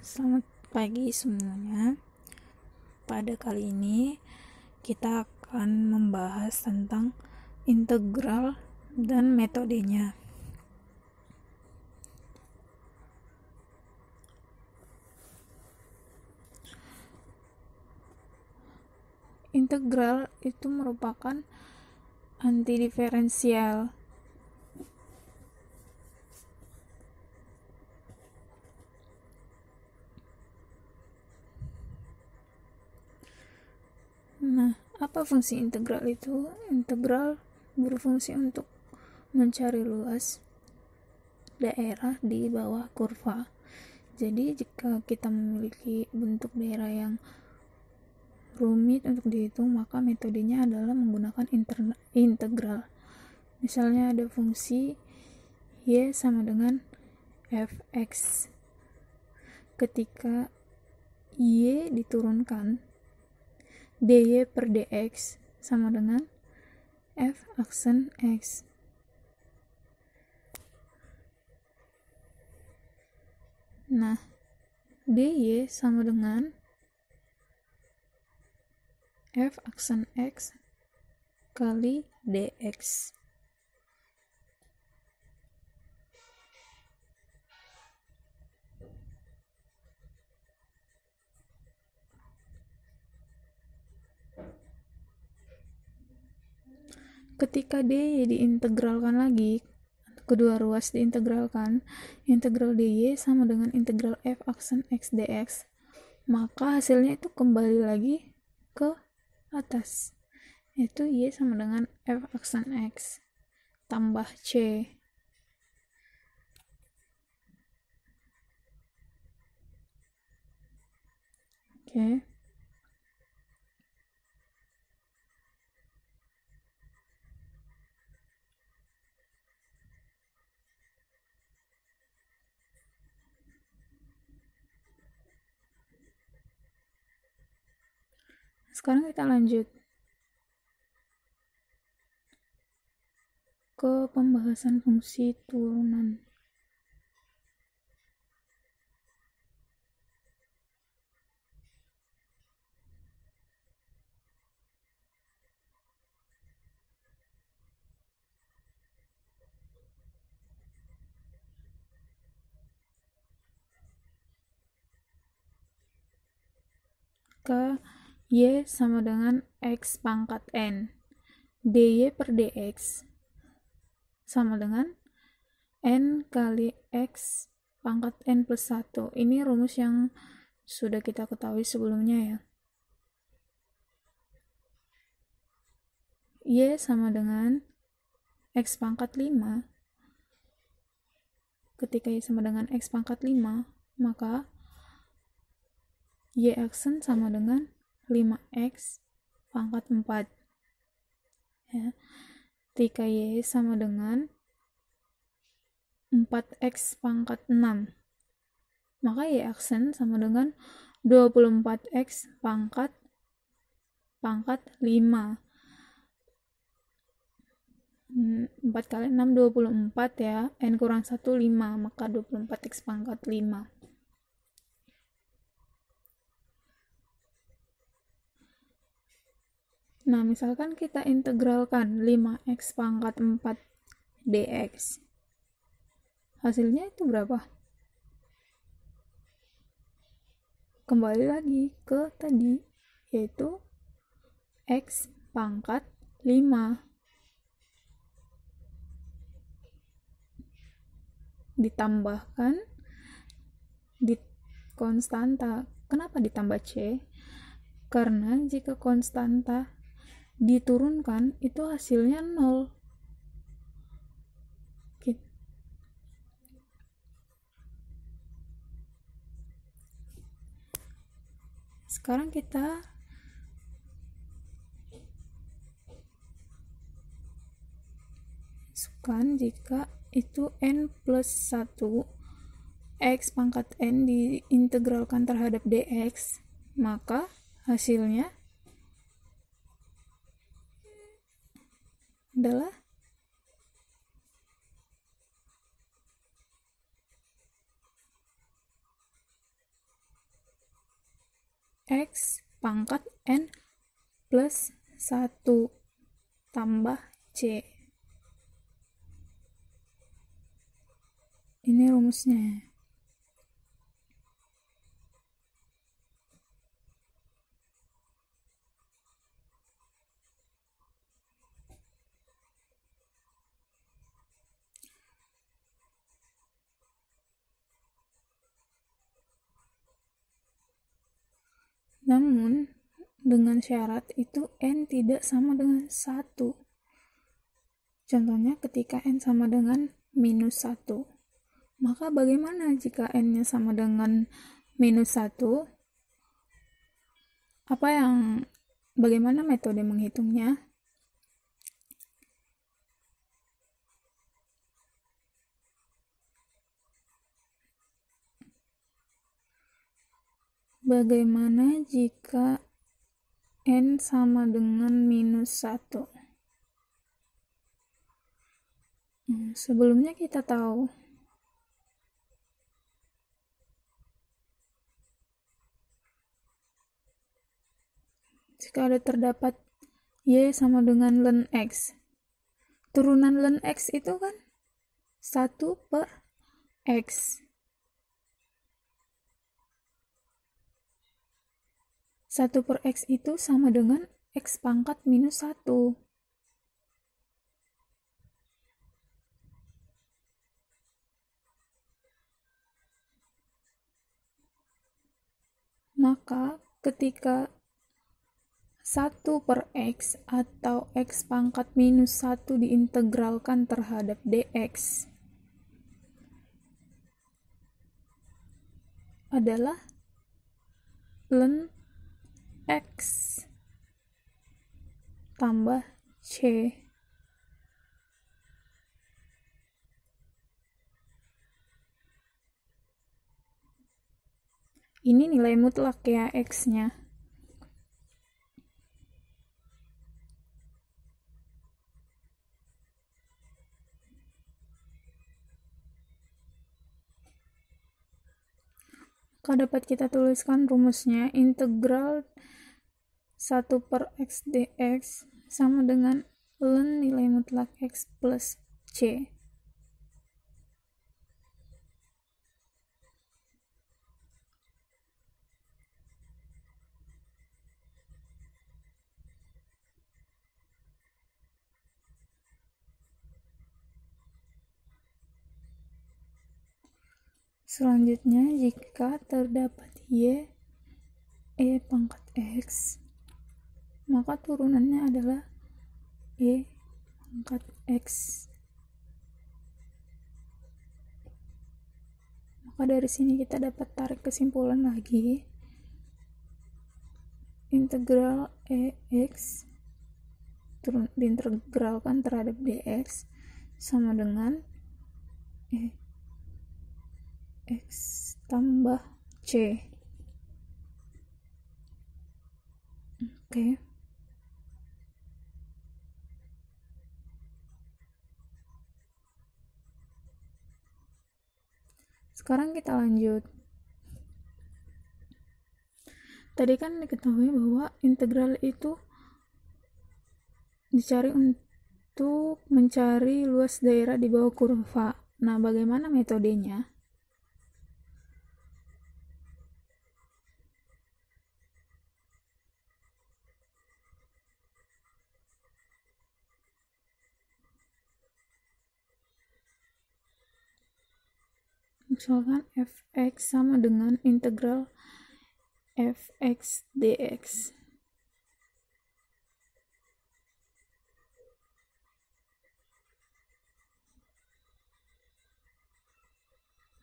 Selamat pagi semuanya. Pada kali ini kita akan membahas tentang integral dan metodenya. Integral itu merupakan antidiferensial. Nah, apa fungsi integral itu? Integral berfungsi untuk mencari luas daerah di bawah kurva. Jadi jika kita memiliki bentuk daerah yang rumit untuk dihitung, maka metodenya adalah menggunakan integral. Misalnya ada fungsi y sama dengan fx. Ketika y diturunkan, dy per dx sama dengan f aksen x. Nah, dy sama dengan f aksen x kali dx. Ketika dy diintegralkan lagi, kedua ruas diintegralkan, integral dy sama dengan integral f aksen x dx, maka hasilnya itu kembali lagi ke atas, yaitu y sama dengan f aksen x tambah c. Oke. Sekarang kita lanjut ke pembahasan fungsi turunan. Ke y sama dengan x pangkat n, dy per dx sama dengan n kali x pangkat n plus 1. Ini rumus yang sudah kita ketahui sebelumnya ya. Y sama dengan x pangkat 5. Ketika y sama dengan x pangkat 5, maka y aksen sama dengan 5x pangkat 4. Ya. Ketika y sama dengan 4x pangkat 6, maka y aksen sama dengan 24x pangkat 5. 4 kali 6 24 ya, n kurang 1 5, maka 24x pangkat 5. Nah, misalkan kita integralkan 5x pangkat 4 dx, hasilnya itu berapa? Kembali lagi ke tadi, yaitu x pangkat 5 ditambahkan di konstanta. Kenapa ditambah c? Karena jika konstanta diturunkan itu hasilnya 0. Sekarang kita masukkan jika itu n plus 1 x pangkat n diintegralkan terhadap dx, maka hasilnya adalah X pangkat N plus 1 tambah C. Ini rumusnya. Namun, dengan syarat itu N tidak sama dengan 1. Contohnya ketika N sama dengan minus 1. Maka bagaimana jika N-nya sama dengan minus 1? Bagaimana metode menghitungnya? Bagaimana jika N sama dengan minus 1? Sebelumnya kita tahu jika ada terdapat Y sama dengan ln X, turunan ln X itu kan 1 per X. 1 per X itu sama dengan X pangkat minus 1. Maka ketika 1 per X atau X pangkat minus 1 diintegralkan terhadap dx adalah ln X tambah C. Ini nilai mutlak ya X-nya. Maka dapat kita tuliskan rumusnya, integral 1 per X dx sama dengan ln nilai mutlak X plus C. Selanjutnya, jika terdapat Y E pangkat X, maka turunannya adalah E pangkat X. Maka dari sini kita dapat tarik kesimpulan lagi. Integral EX diintegralkan terhadap dx sama dengan X tambah C. Oke. Sekarang kita lanjut. Tadi kan diketahui bahwa integral itu dicari untuk mencari luas daerah di bawah kurva. Nah, bagaimana metodenya? Misalkan fx sama dengan integral fx dx.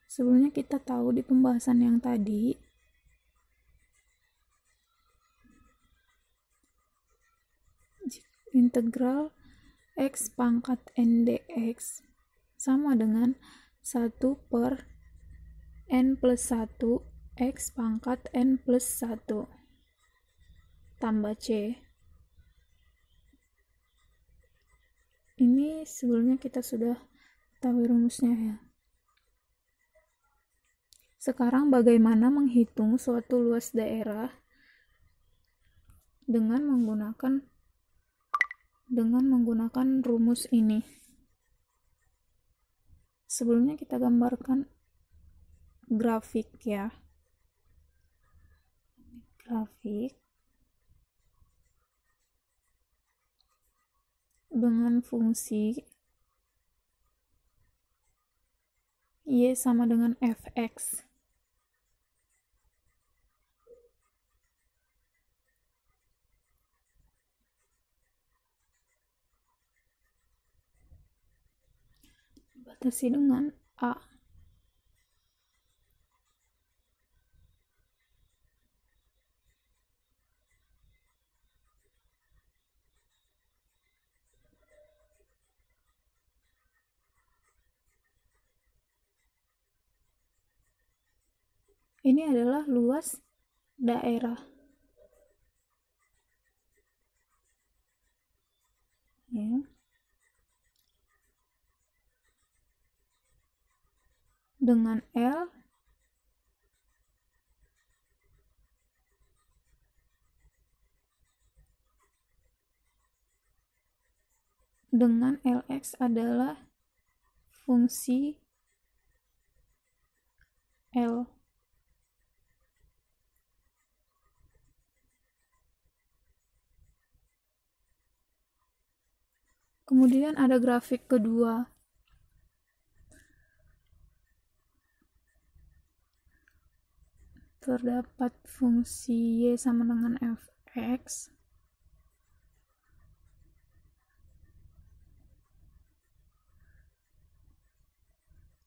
Sebelumnya kita tahu di pembahasan yang tadi, integral x pangkat n dx sama dengan 1 per n plus 1 x pangkat n plus 1 tambah C. Ini sebelumnya kita sudah tahu rumusnya ya. Sekarang bagaimana menghitung suatu luas daerah dengan menggunakan rumus ini. Sebelumnya kita gambarkan grafik ya. Grafik dengan fungsi Y sama dengan fx. Dibatasi dengan A. Ini adalah luas daerah. Ya. Dengan L dengan Lx adalah fungsi L. Kemudian ada grafik kedua. Terdapat fungsi Y sama dengan fx.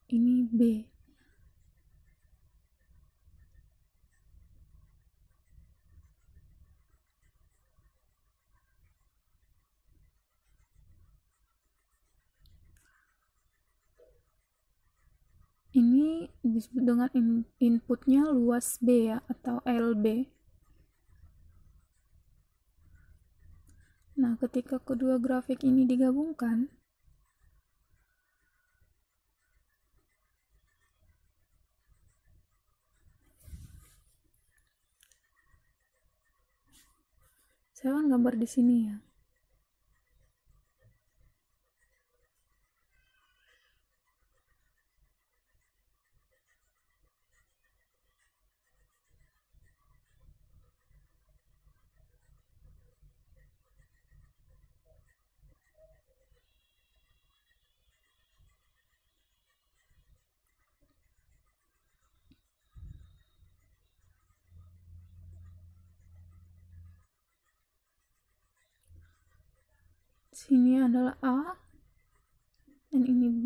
Ini B. Ini disebut dengan inputnya luas B ya, atau LB. Nah, ketika kedua grafik ini digabungkan, saya akan gambar di sini ya. Sini adalah A dan ini B.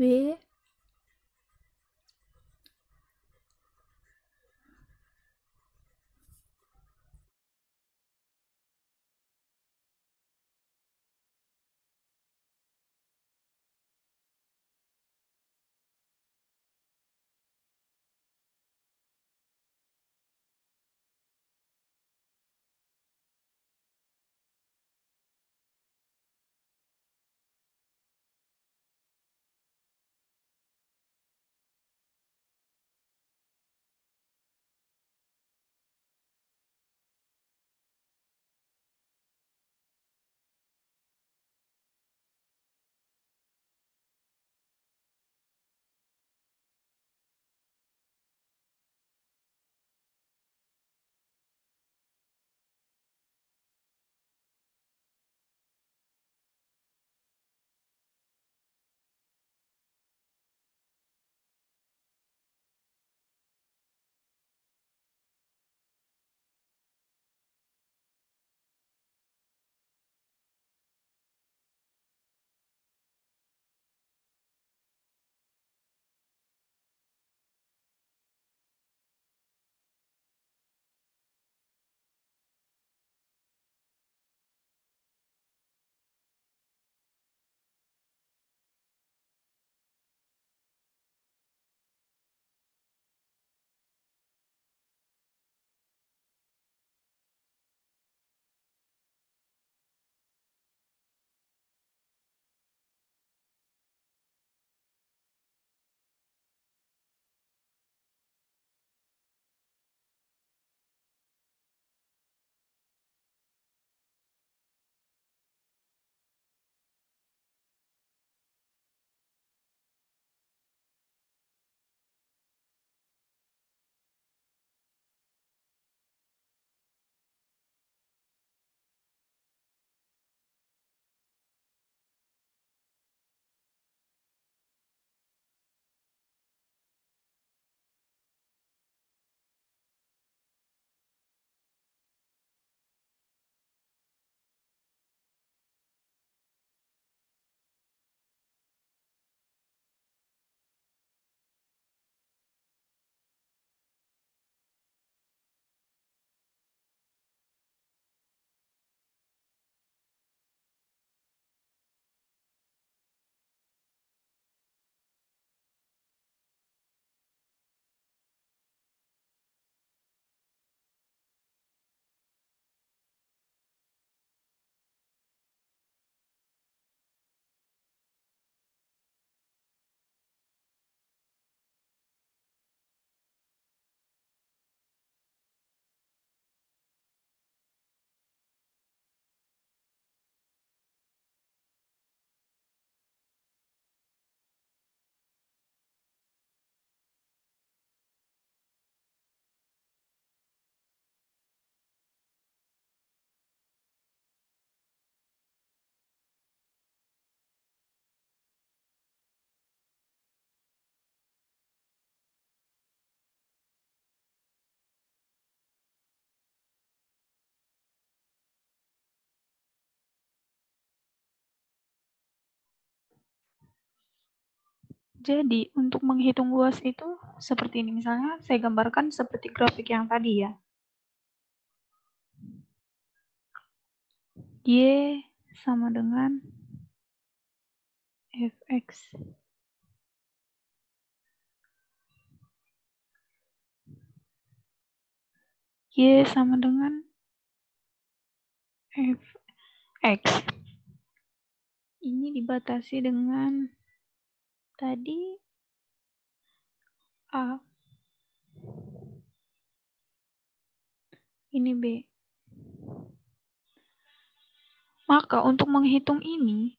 Jadi, untuk menghitung luas itu seperti ini. Misalnya, saya gambarkan seperti grafik yang tadi ya. Y sama dengan Fx. Y sama dengan Fx. Ini dibatasi dengan tadi A. Ini B. Maka untuk menghitung ini,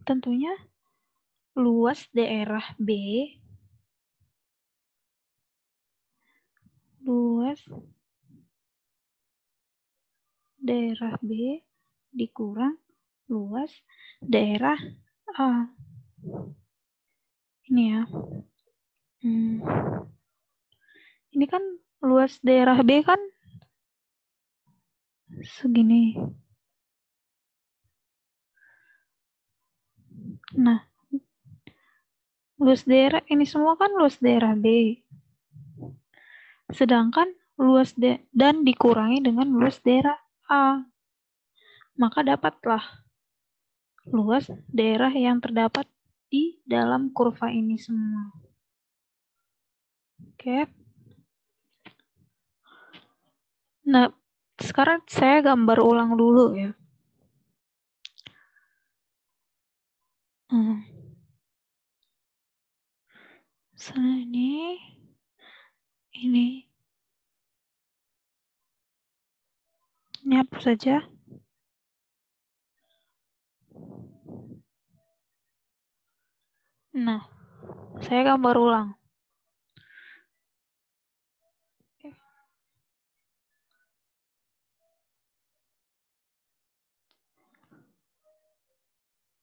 tentunya luas daerah B dikurang luas daerah A. Ini ya. Ini kan luas daerah B kan segini. Nah, luas daerah ini semua kan luas daerah B. Sedangkan luas dan dikurangi dengan luas daerah A. Maka dapatlah luas daerah yang terdapat di dalam kurva ini semua. Oke. Nah, sekarang saya gambar ulang dulu ya. Misalnya ini hapus saja. Nah, saya gambar ulang.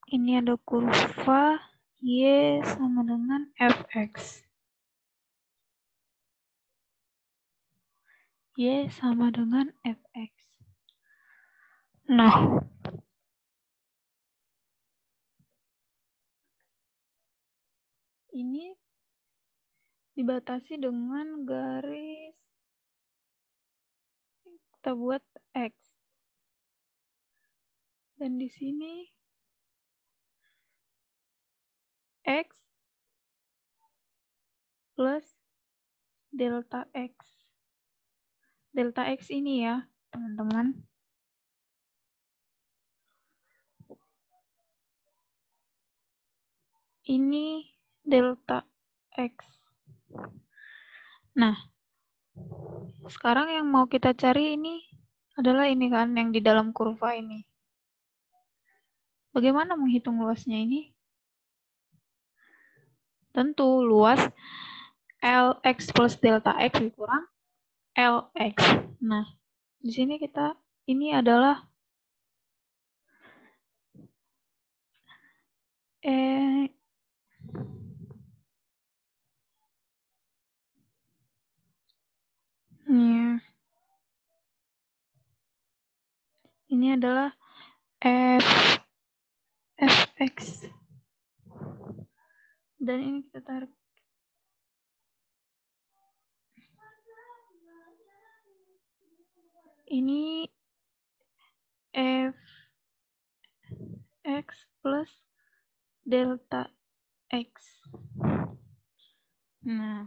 Ini ada kurva Y sama dengan Fx. Y sama dengan Fx. Nah, ini dibatasi dengan garis, kita buat X. Dan di sini X plus delta X. Delta X ini ya, teman-teman. Ini delta X. Nah, sekarang yang mau kita cari ini adalah ini kan, yang di dalam kurva ini. Bagaimana menghitung luasnya ini? Tentu luas Lx plus delta X dikurang Lx. Nah, di sini ini adalah ini adalah Fx. Dan ini kita tarik. Ini Fx plus delta X. Nah,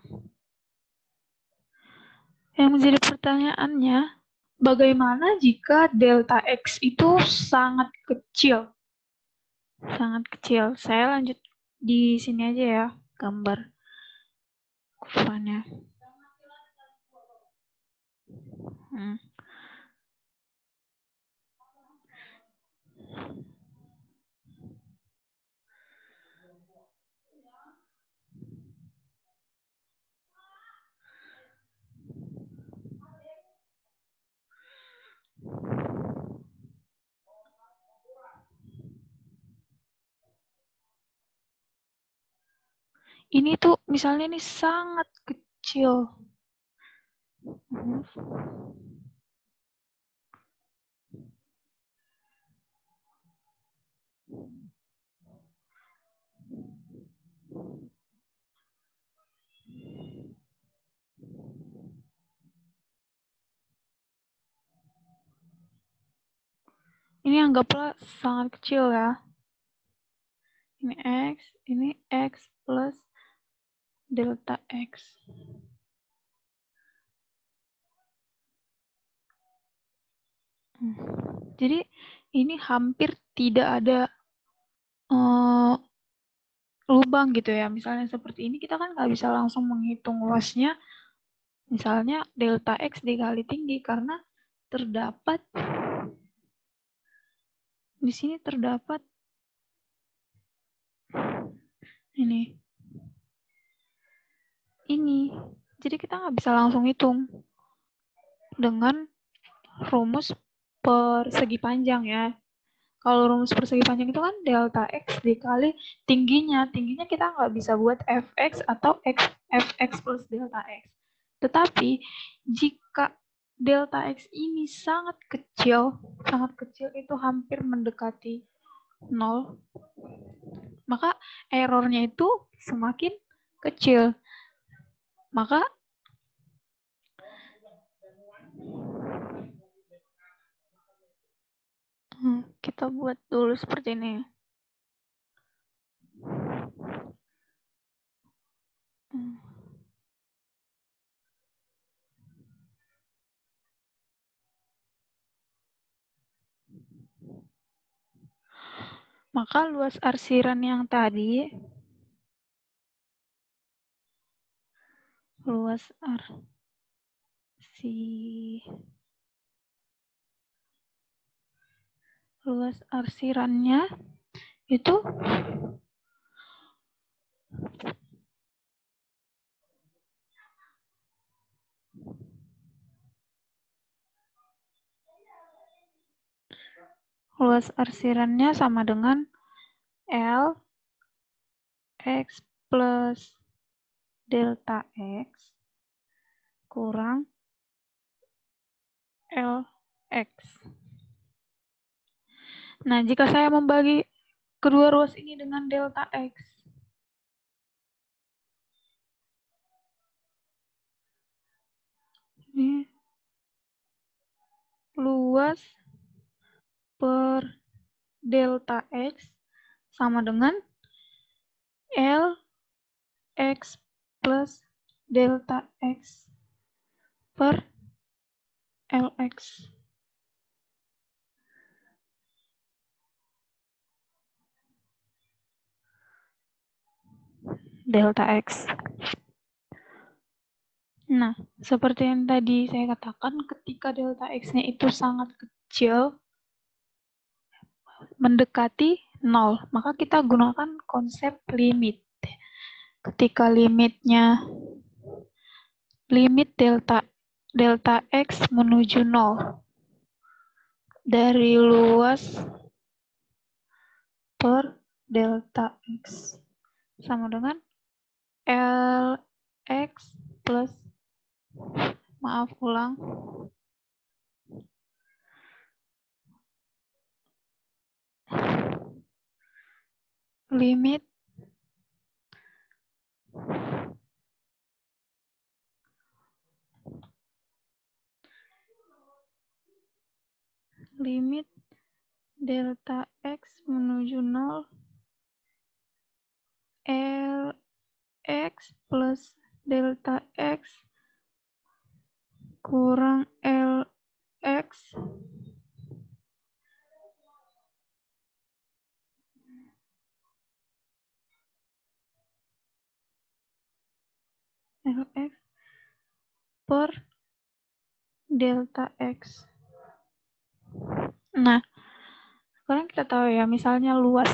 yang menjadi pertanyaannya, bagaimana jika delta X itu sangat kecil? Sangat kecil. Saya lanjut di sini aja ya, gambar kurvanya. Ini tuh misalnya nih sangat kecil. Ini anggaplah sangat kecil ya. Ini X plus delta X. Jadi ini hampir tidak ada lubang gitu ya. Misalnya seperti ini kita kan nggak bisa langsung menghitung luasnya. Misalnya delta X dikali tinggi karena terdapat di sini terdapat ini. Jadi kita nggak bisa langsung hitung dengan rumus persegi panjang ya. Kalau rumus persegi panjang itu kan delta X dikali tingginya. Tingginya kita nggak bisa buat Fx atau Fx plus delta X. Tetapi jika delta X ini sangat kecil itu hampir mendekati 0, maka errornya itu semakin kecil. Maka kita buat dulu seperti ini. Maka luas arsiran yang tadi, luas arsirannya itu sama dengan L X plus delta X kurang LX. Nah, jika saya membagi kedua ruas ini dengan delta X, ini luas per delta X sama dengan LX plus delta X per LX. Delta X. Nah, seperti yang tadi saya katakan, ketika delta X-nya itu sangat kecil, mendekati 0, maka kita gunakan konsep limit. Ketika limit delta X menuju 0 dari luas per delta X sama dengan LX plus limit delta X menuju 0 LX plus delta X kurang LX per delta X. Nah, sekarang kita tahu ya, misalnya luas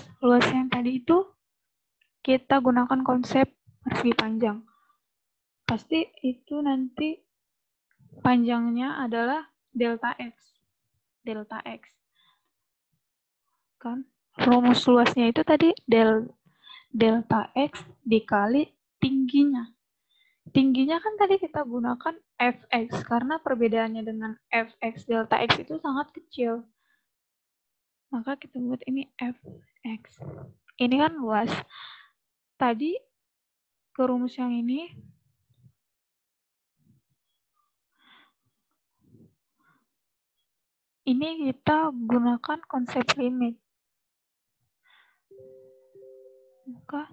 yang tadi itu kita gunakan konsep persegi panjang. Pasti itu nanti panjangnya adalah delta X. Kan rumus luasnya itu tadi delta X dikali tingginya. Tingginya kan tadi kita gunakan fx, karena perbedaannya dengan fx delta x itu sangat kecil. Maka kita buat ini fx. Ini kan luas. Tadi ke rumus yang ini, kita gunakan konsep limit. Maka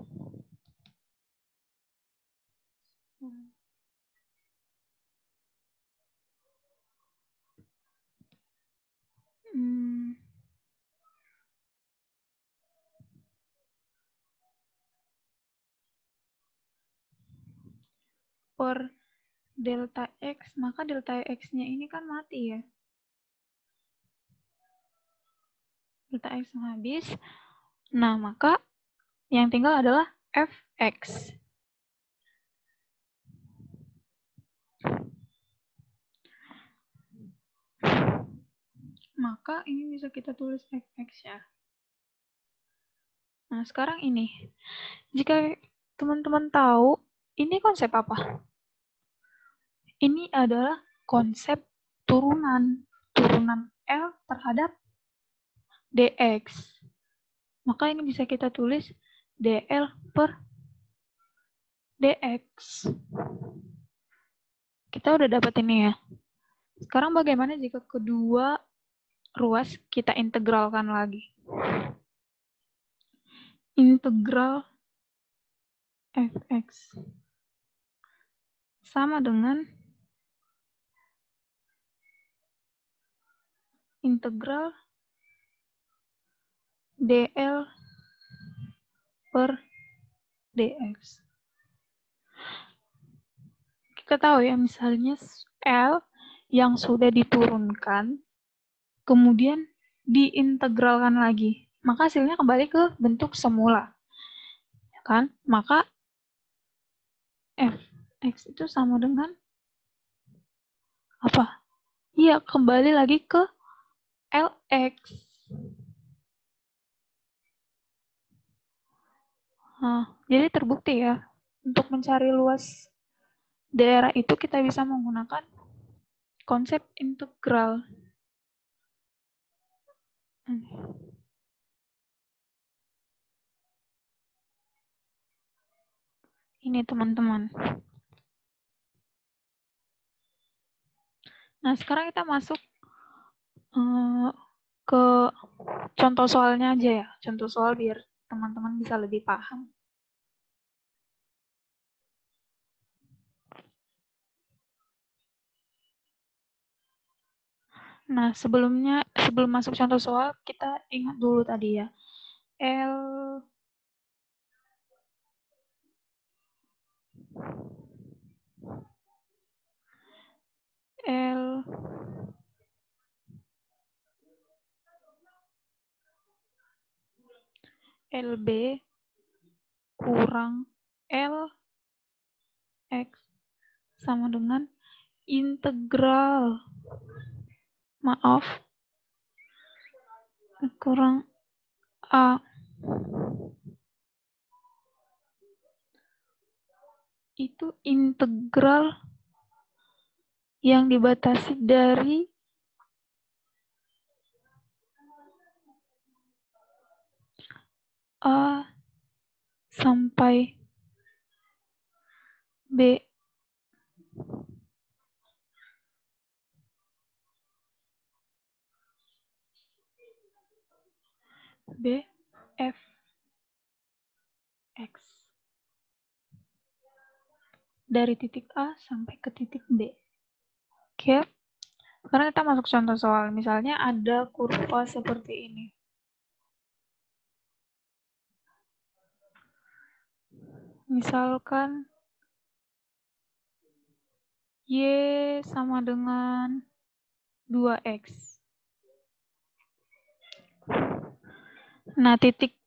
per delta x, maka delta x-nya ini kan mati ya. Delta x habis. Nah, maka yang tinggal adalah fx. Maka ini bisa kita tulis fx ya. Nah, sekarang ini. Jika teman-teman tahu, ini konsep apa? Ini adalah konsep turunan. Turunan L terhadap dx. Maka ini bisa kita tulis dl per dx. Kita udah dapat ini ya. Sekarang bagaimana jika kedua ruas kita integralkan lagi? Integral fx sama dengan integral dl per dx. Kita tahu ya, misalnya L yang sudah diturunkan, kemudian diintegralkan lagi, maka hasilnya kembali ke bentuk semula. Ya kan? Maka fx itu sama dengan apa? Iya, kembali lagi ke lx. Nah, jadi terbukti ya, untuk mencari luas daerah itu kita bisa menggunakan konsep integral. Ini teman-teman. Nah, sekarang kita masuk ke contoh soalnya aja ya. Contoh soal biar teman-teman bisa lebih paham. Nah, sebelum masuk contoh soal, kita ingat dulu tadi ya. LB kurang LX sama dengan integral. Maaf. Kurang A. Itu integral yang dibatasi dari A sampai B. B F X dari titik A sampai ke titik B. Oke. Sekarang kita masuk contoh soal. Misalnya ada kurva seperti ini. Misalkan Y sama dengan 2X. Nah, titik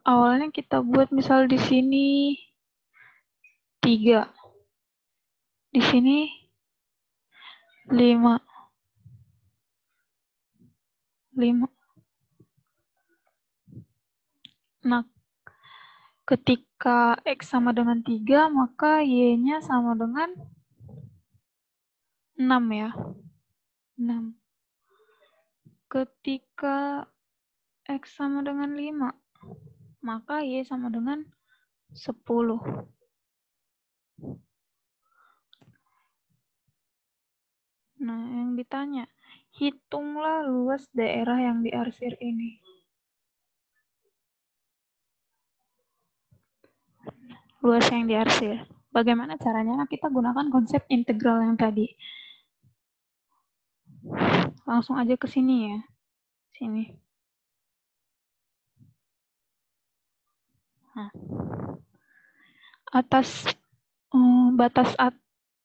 awalnya kita buat misal di sini 3. Di sini 5. Nah, Ketika X sama dengan 3, maka Y-nya sama dengan 6 ya. 6. Ketika X sama dengan 5, maka Y sama dengan 10. Nah, yang ditanya, hitunglah luas daerah yang diarsir ini. Luas yang diarsir. Bagaimana caranya? Kita gunakan konsep integral yang tadi. Langsung aja ke sini ya. Sini. Nah.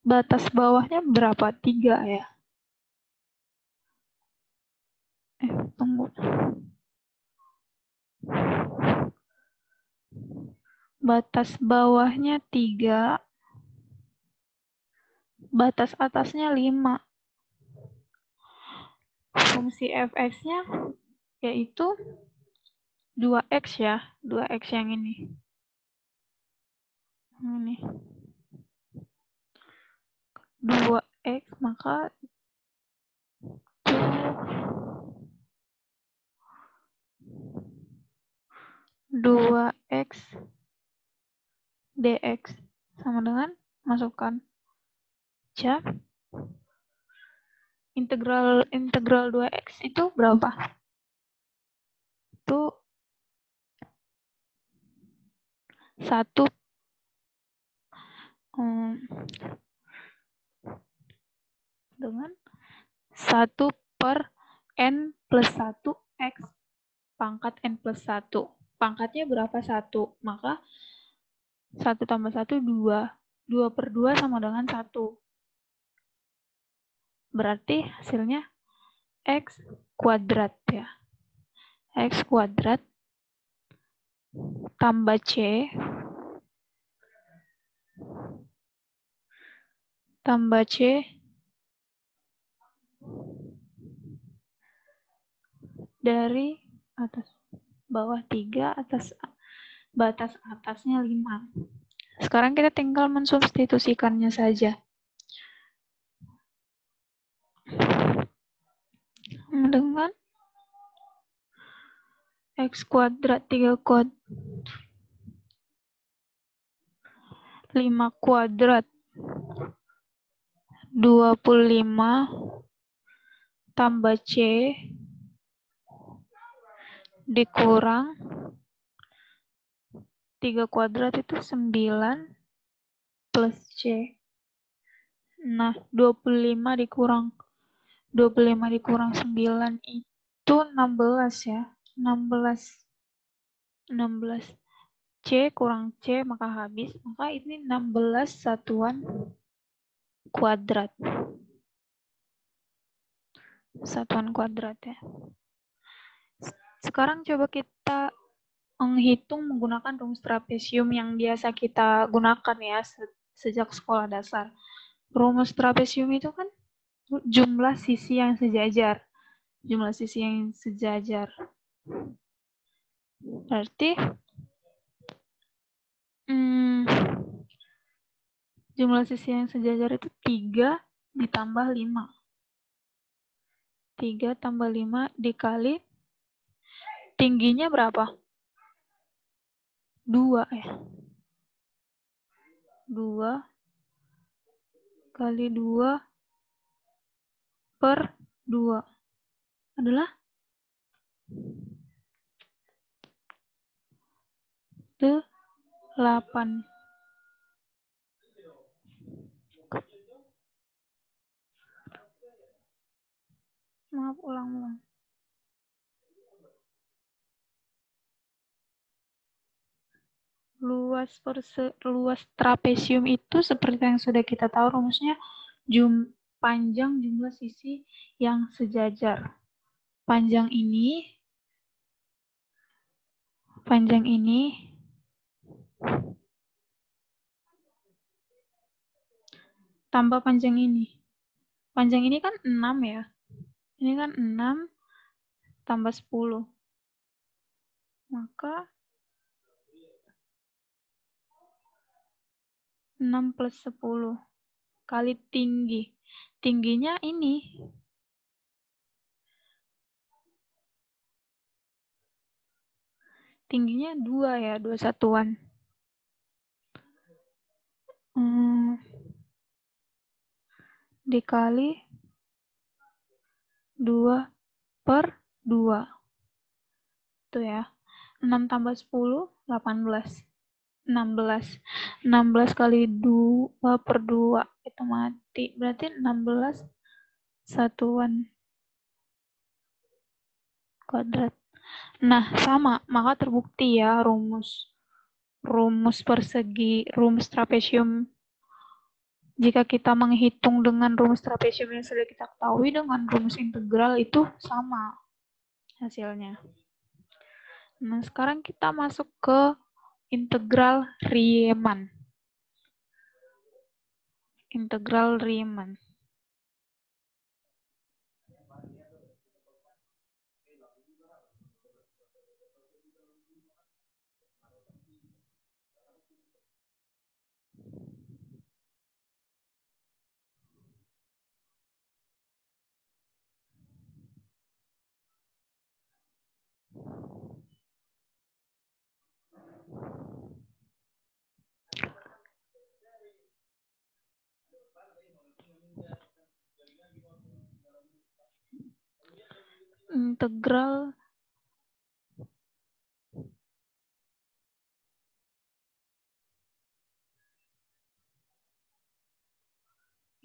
Batas bawahnya berapa? 3 ya. Tunggu. Batas bawahnya 3. Batas atasnya 5. Fungsi fx-nya yaitu 2x ya. 2x yang ini. Ini. 2x, maka 2x dx sama dengan, masukkan jam, integral 2x itu berapa? Itu 1 dengan 1 per n plus 1 x pangkat n plus 1. Pangkatnya berapa? 1. Maka 1 tambah 1, 2. 2 per 2 sama dengan 1. Berarti hasilnya x kuadrat ya. X kuadrat tambah c dari atas bawah 3, batas atasnya 5. Sekarang kita tinggal mensubstitusikannya saja. Dengan x kuadrat 3 kuadrat 5 kuadrat 25 tambah c dikurang 3 kuadrat itu 9 plus c. Nah, 25 dikurang 9 itu 16 ya. 16. C kurang C maka habis. Maka ini 16 satuan kuadrat. Satuan kuadrat ya. Sekarang coba kita menghitung menggunakan rumus trapesium yang biasa kita gunakan ya sejak sekolah dasar. Rumus trapesium itu kan jumlah sisi yang sejajar. Jumlah sisi yang sejajar. Berarti jumlah sisi yang sejajar itu 3 ditambah 5. 3 tambah 5 dikali tingginya berapa? 2 ya. 2 kali 2 per 2 adalah 8. Maaf, ulang. Luas trapesium itu seperti yang sudah kita tahu rumusnya panjang jumlah sisi yang sejajar. Panjang ini tambah panjang ini. Panjang ini kan 6 ya. Ini kan 6 tambah 10. Maka 6 plus 10 kali tinggi. Tingginya ini. Tingginya 2 ya, 2 satuan. Dikali 2 per 2. Itu ya. 6 tambah 10, 18. 16. 16 kali 2 per 2. Itu mati. Berarti 16 satuan kuadrat. Nah, sama. Maka terbukti ya rumus persegi, rumus trapesium. Jika kita menghitung dengan rumus trapesium yang sudah kita ketahui dengan rumus integral itu sama hasilnya. Nah, sekarang kita masuk ke integral Riemann. Integral Riemann.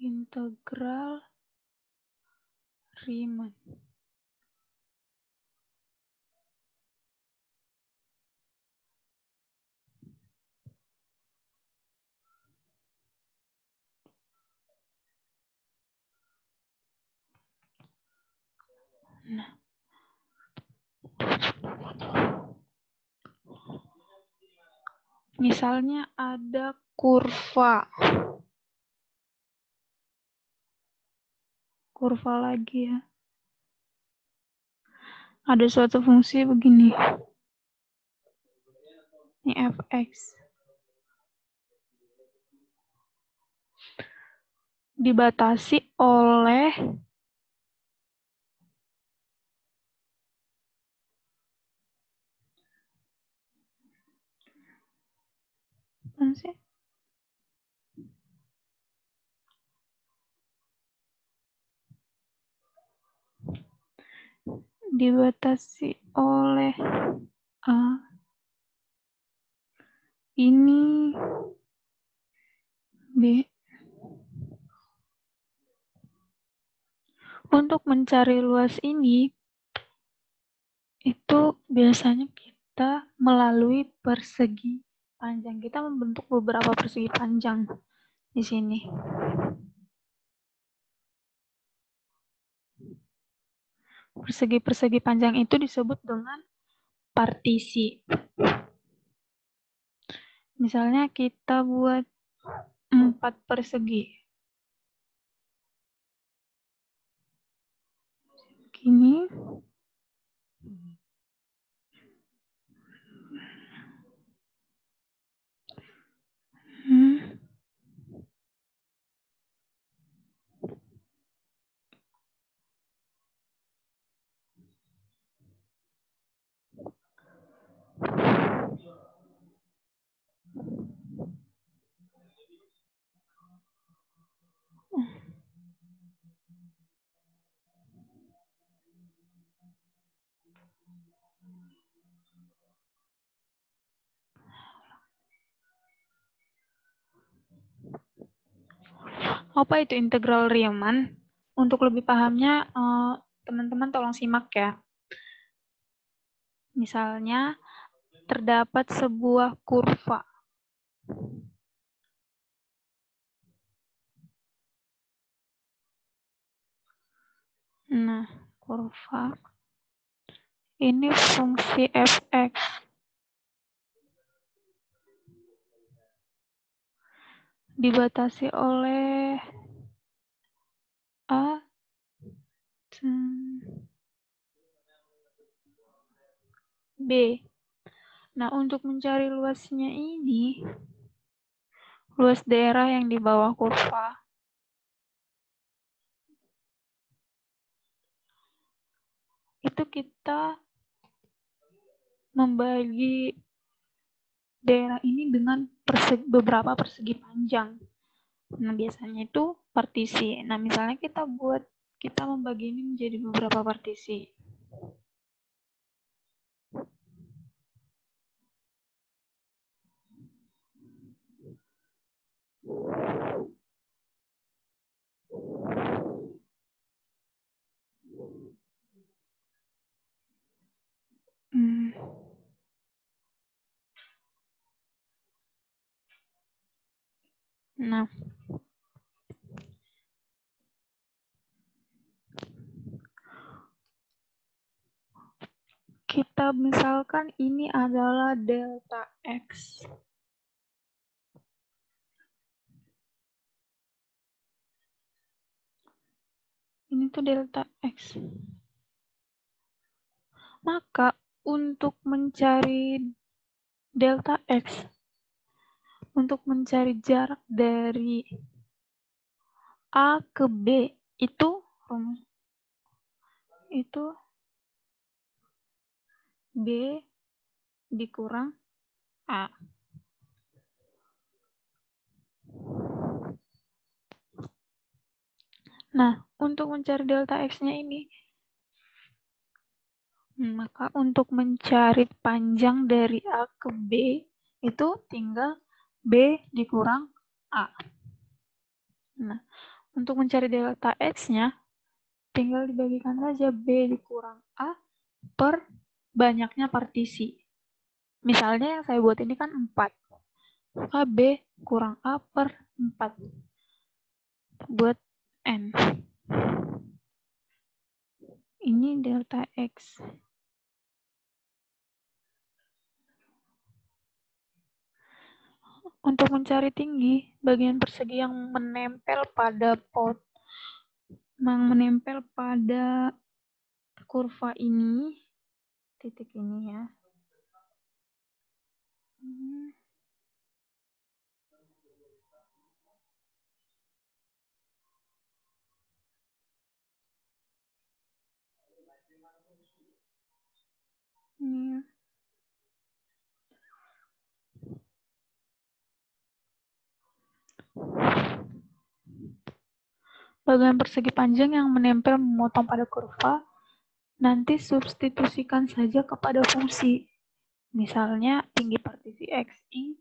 Integral Riemann. Nah. Misalnya ada kurva. Kurva lagi ya. Ada suatu fungsi begini. Ini fx. Dibatasi oleh A ini B. Untuk mencari luas ini itu biasanya kita melalui persegi panjang. Kita membentuk beberapa persegi panjang di sini. Persegi-persegi panjang itu disebut dengan partisi. Misalnya kita buat 4 persegi. Begini. Apa itu integral Riemann? Untuk lebih pahamnya, teman-teman tolong simak ya. Misalnya, terdapat sebuah kurva. Nah, kurva. Ini fungsi fx. Dibatasi oleh A B. Nah, untuk mencari luasnya ini, luas daerah yang di bawah kurva. Itu kita membagi daerah ini dengan beberapa persegi panjang. Nah, biasanya itu partisi. Nah, misalnya kita membagi ini menjadi beberapa partisi. Nah, kita misalkan ini adalah delta X. Ini tuh delta X. Maka untuk mencari delta X, untuk mencari jarak dari A ke B itu B dikurang A. Nah, untuk mencari delta X-nya ini, maka untuk mencari panjang dari A ke B, itu tinggal B dikurang A. Nah, untuk mencari delta X-nya, tinggal dibagikan saja B dikurang A per banyaknya partisi. Misalnya yang saya buat ini kan 4. Maka B kurang A per 4. Buat N. Ini delta X. Untuk mencari tinggi, bagian persegi yang menempel pada kurva ini, titik ini ya. Ini. Bagian persegi panjang yang menempel memotong pada kurva, nanti substitusikan saja kepada fungsi. Misalnya tinggi partisi XI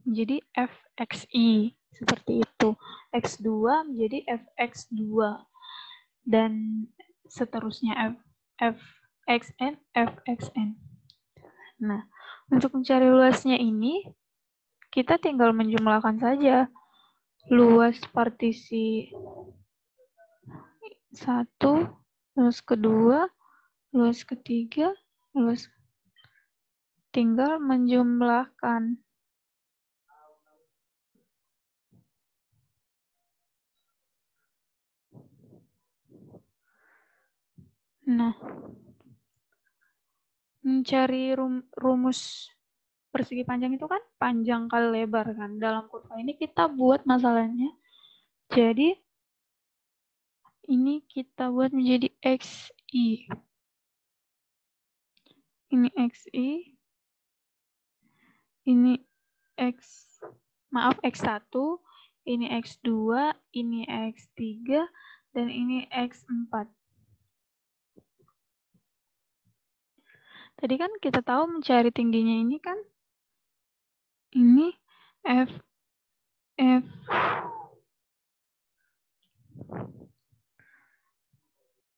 menjadi fxi, seperti itu. X2 menjadi fx2. Dan seterusnya fxn, fxn. Nah, untuk mencari luasnya ini, kita tinggal menjumlahkan saja luas partisi 1, luas kedua, luas ketiga, luas, tinggal menjumlahkan. Nah, mencari rumus persegi panjang itu kan panjang kali lebar kan. Dalam kurva ini kita buat masalahnya. Jadi ini kita buat menjadi XI. Ini XI. Ini X1, ini X2, ini X3, dan ini X4. Tadi kan kita tahu mencari tingginya ini kan, ini